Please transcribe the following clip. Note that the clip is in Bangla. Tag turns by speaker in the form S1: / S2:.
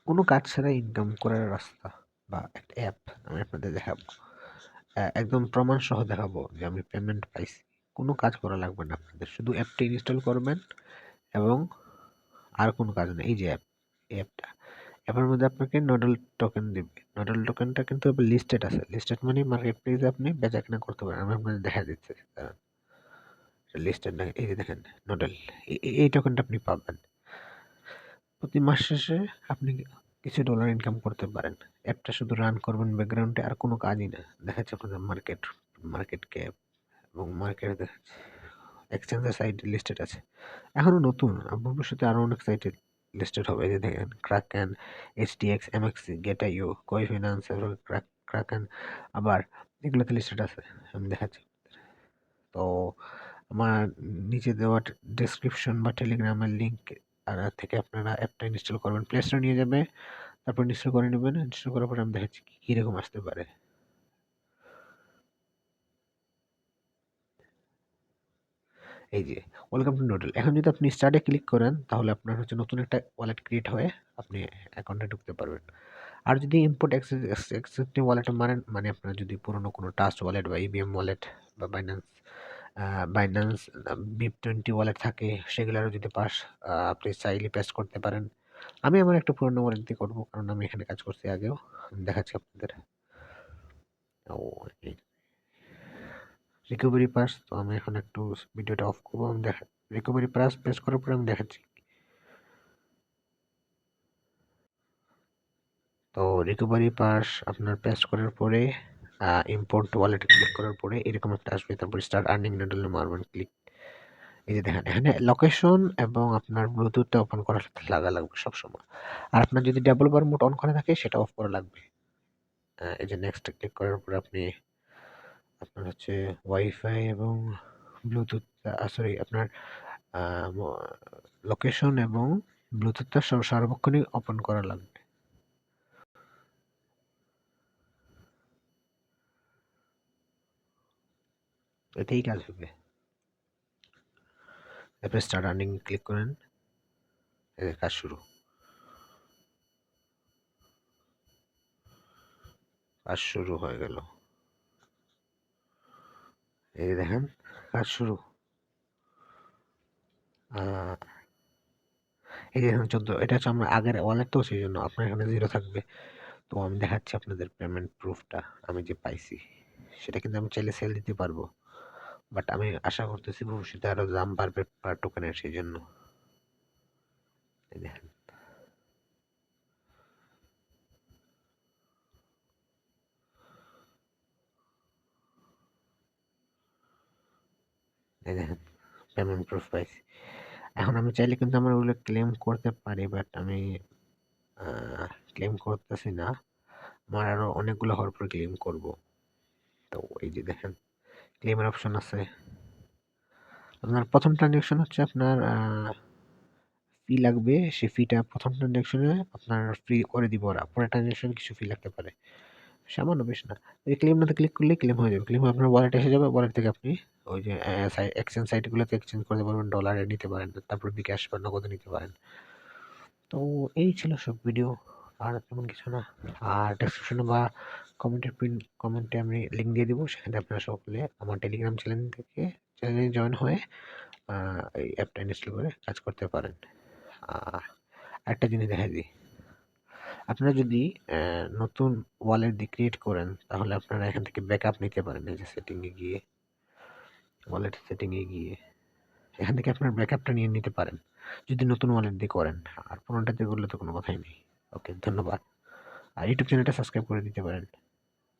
S1: কোনো কাজ ছাড়া ইনকাম করার রাস্তা বা একটা অ্যাপ আমি আপনাদের দেখাবো। একদম প্রমাণ সহ দেখাবো যে আমি পেমেন্ট পাইছি। কোনো কাজ করা লাগবে না আপনাদের। শুধু অ্যাপটা ইনস্টল করবেন এবং আর কোনো কাজ নেই। এই যে এই অ্যাপটা। অ্যাপের মধ্যে আপনাকে নোডাল টোকেন দিবে। নোডাল টোকেনটা কিন্তু লিস্টেড আছে। লিস্টেড মানে মার্কেট প্লেসে আপনি বেচাকেনা করতে পারেন। আমি আপনাদের দেখা দিচ্ছি। দাঁড়ান। লিস্টেড না, এই যে দেখেন নোডাল। এই টোকেনটা আপনি পাবেন। প্রতি মাস শেষে আপনি কিছু ডলার ইনকাম করতে পারেন। অ্যাপটা শুধু রান করবেন ব্যাকগ্রাউন্ডে, আর কোনো কাজই না। দেখা যাচ্ছে আপনাদের মার্কেট ক্যাপ এবং মার্কেট দেখাচ্ছে এক্সচেঞ্জের সাইট লিস্টেড আছে। এখনো নতুন, ভবিষ্যতে আরো অনেক সাইটে লিস্টেড হবে। এই যে দেখেন ক্রাকেন, HTX, MXC, গেটাইও, কোই ফিনান্স, ক্রাকেন, আবার এগুলোতে লিস্টেড আছে। আমি দেখাচ্ছি। তো আমার নিচে দেওয়া ডেসক্রিপশন বা টেলিগ্রামের লিঙ্ক থেকে আপনারা অ্যাপটা ইনস্টল করবেন। প্লে স্টোরে নিয়ে যাবে, তারপর ইনস্টল করে নেবেন। ইনস্টল করার পর আমি দেখাচ্ছি কীরকম আসতে পারে। এই যে ওয়েলকাম টু নোডাল। এখন যদি আপনি স্টার্টে ক্লিক করেন তাহলে আপনার হচ্ছে নতুন একটা ওয়ালেট ক্রিয়েট হয়ে আপনি অ্যাকাউন্টে ঢুকতে পারবেন। আর যদি ইম্পোর্ট এক্সিস্টিং ওয়ালেটে মারেন, মানে আপনার যদি পুরনো কোনো ট্রাস্ট ওয়ালেট বা ইবিএম ওয়ালেট বা বাইন্যান্স BIP20 ওয়ালেট থাকে, সেগুলোরও যদি আপনি চাইলে পেস্ট করতে পারেন। আমি আমার একটা পুরনো ওয়ালেট দিয়ে করবো, কারণ আমি এখানে কাজ করছি আগেও। আমি দেখাচ্ছি আপনাদের। ও রিকভারি পাস, তো আমি এখন একটু ভিডিওটা অফ করবো। আমি রিকভারি পাস পেস্ট করার পরে আমি দেখাচ্ছি। তো রিকভারি পাস আপনার পেস্ট করার পরে ইম্পোর্ট ওয়ালেটে ক্লিক করার পরে এরকম একটা আসবে। তারপর স্টার্ট আর্নিং নোডালে মারবেন ক্লিক। এই যে দেখেন এখানে লোকেশন এবং আপনার ব্লুটুথটা ওপেন করার সাথে লাগা লাগবে সবসময়। আর আপনার যদি ডাবল বার মোড অন করা থাকে সেটা অফ করা লাগবে। এই যে নেক্সট ক্লিক করার পরে আপনার হচ্ছে ওয়াইফাই এবং ব্লুটুথ, সরি আপনার লোকেশন এবং ব্লুটুথটা সার্বক্ষণিক ওপেন করা লাগবে। এতেই কাজ হবে। তারপরে স্টার্ট আর্নিং ক্লিক করেন। কাজ শুরু। কাজ শুরু হয়ে গেল। এই দেখেন কাজ শুরু। এই যে এখন 14, এটা হচ্ছে আমার আগের ওয়ালেট, তো সেই জন্য আপনার এখানে 0 থাকবে। তো আমি দেখাচ্ছি আপনাদের পেমেন্ট প্রুফটা আমি যে পাইছি। সেটা কিন্তু আমি চাইলে সেল দিতে পারবো, বাট আমি আশা করতেছি ভবিষ্যতে আরো দাম বাড়বে পার টোকেনের, সেই জন্য। এই দেখেন, এই দেখেন পেমেন্ট প্রুফ পাইছি। এখন আমি চাইলে কিন্তু আমার ওগুলো ক্লেম করতে পারি, বাট আমি ক্লেম করতেছি না। আমার আরো অনেকগুলো হওয়ার পর ক্লেম করব। তো এই যে দেখেন ক্লেমের অপশন আছে। আপনার প্রথম ট্রানজ্যাকশন হচ্ছে আপনার ফি লাগবে। সেই ফিটা প্রথম ট্রানজ্যাকশনে আপনার ফ্রি করে দিব ওরা। পরের ট্রানজ্যাকশন কিছু ফি লাগতে পারে, সামান্য, বেশ না। এই ক্লেম নাতে ক্লিক করলে ক্লেম হয়ে যাবে। ক্লেম হয়ে আপনার ওয়ালেটে এসে যাবে। ওয়ালেট থেকে আপনি ওই যে এক্সচেঞ্জ সাইটগুলোতে এক্সচেঞ্জ করতে পারবেন, ডলারে নিতে পারেন, তারপর বিকাশ বা নগদে নিতে পারেন। তো এই ছিল সব ভিডিও, আর তেমন কিছু না। আর ডেসক্রিপশনে বা কমেন্টে আমি লিঙ্ক দিয়ে দিব, সেখানে আপনারা সকলে আমার টেলিগ্রাম চ্যানেলে জয়েন হয়ে এই অ্যাপটা ইনস্টল করে কাজ করতে পারেন। আরেকটা জিনিস দেখা দিই, আপনারা যদি নতুন ওয়ালেট ক্রিয়েট করেন তাহলে আপনারা এখান থেকে ব্যাকআপ নিতে পারেন। এই যে ওয়ালেট সেটিংয়ে গিয়ে এখান থেকে আপনার ব্যাকআপটা নিয়ে নিতে পারেন যদি নতুন ওয়ালেট দিয়ে করেন। আর পুরোনোটা দিয়ে করলে তো কোনো কথাই নেই। ওকে, ধন্যবাদ। আর ইউটিউব চ্যানেলটা সাবস্ক্রাইব করে দিতে পারেন।